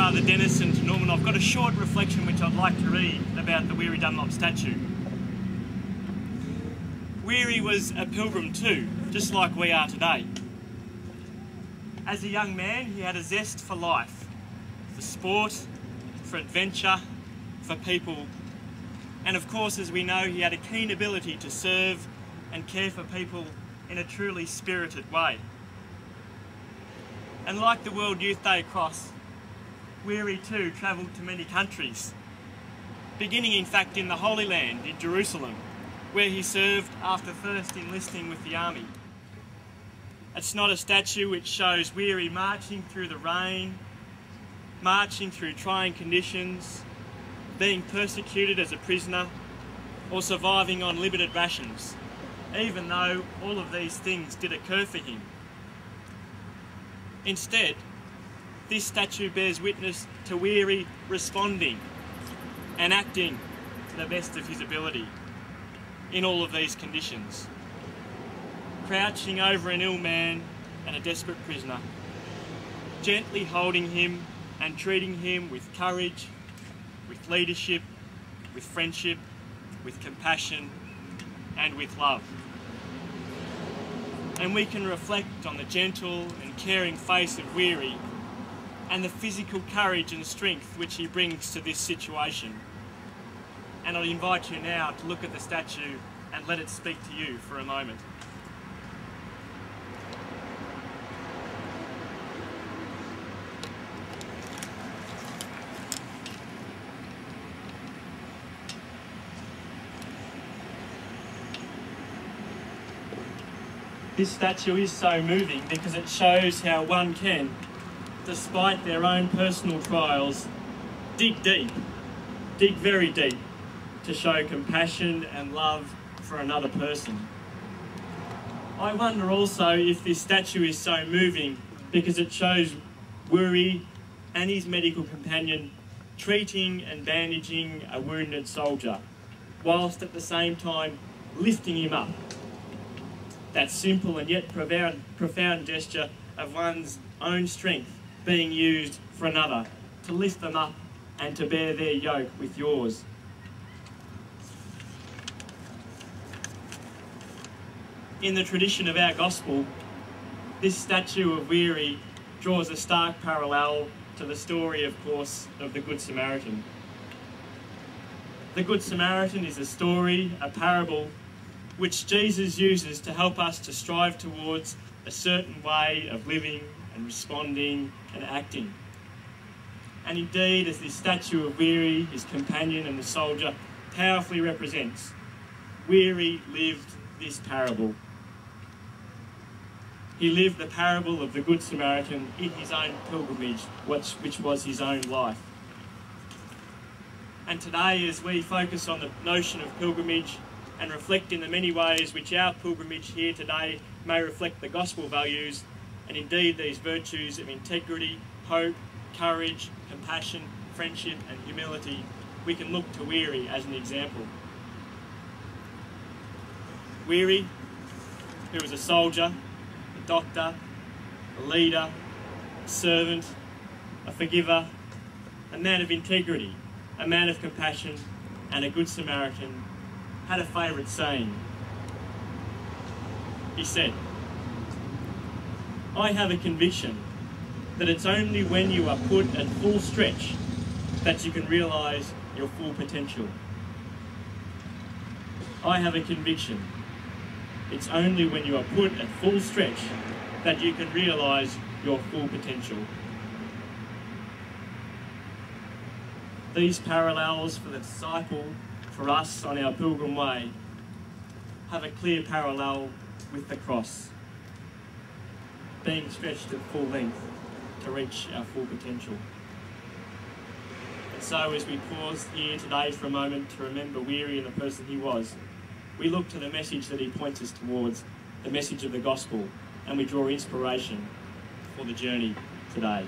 Father Denison to Norman, I've got a short reflection which I'd like to read about the Weary Dunlop statue. Weary was a pilgrim too, just like we are today. As a young man, he had a zest for life, for sport, for adventure, for people, and of course, as we know, he had a keen ability to serve and care for people in a truly spirited way. And like the World Youth Day Cross, Weary too travelled to many countries, beginning in fact in the Holy Land, in Jerusalem, where he served after first enlisting with the army. It's not a statue which shows Weary marching through the rain, marching through trying conditions, being persecuted as a prisoner, or surviving on limited rations, even though all of these things did occur for him. Instead, this statue bears witness to Weary responding and acting to the best of his ability in all of these conditions, crouching over an ill man and a desperate prisoner, gently holding him and treating him with courage, with leadership, with friendship, with compassion, and with love. And we can reflect on the gentle and caring face of Weary and the physical courage and strength which he brings to this situation. And I'd invite you now to look at the statue and let it speak to you for a moment. This statue is so moving because it shows how one can, despite their own personal trials, dig deep, dig very deep, to show compassion and love for another person. I wonder also if this statue is so moving because it shows Weary and his medical companion treating and bandaging a wounded soldier, whilst at the same time lifting him up. That simple and yet profound gesture of one's own strength being used for another, to lift them up and to bear their yoke with yours. In the tradition of our gospel, this statue of Weary draws a stark parallel to the story, of course, of the Good Samaritan. The Good Samaritan is a story, a parable, which Jesus uses to help us to strive towards a certain way of living and responding and acting. And indeed, as this statue of Weary, his companion and the soldier, powerfully represents, Weary lived this parable. He lived the parable of the Good Samaritan in his own pilgrimage, which was his own life. And today, as we focus on the notion of pilgrimage and reflect in the many ways which our pilgrimage here today may reflect the gospel values, and indeed these virtues of integrity, hope, courage, compassion, friendship and humility, we can look to Weary as an example. Weary, who was a soldier, a doctor, a leader, a servant, a forgiver, a man of integrity, a man of compassion, and a good Samaritan, had a favourite saying. He said, "I have a conviction that it's only when you are put at full stretch that you can realise your full potential." I have a conviction it's only when you are put at full stretch that you can realise your full potential. These parallels for the disciple, for us on our pilgrim way, have a clear parallel with the cross, being stretched at full length to reach our full potential. And so as we pause here today for a moment to remember Weary and the person he was, we look to the message that he points us towards, the message of the gospel, and we draw inspiration for the journey today.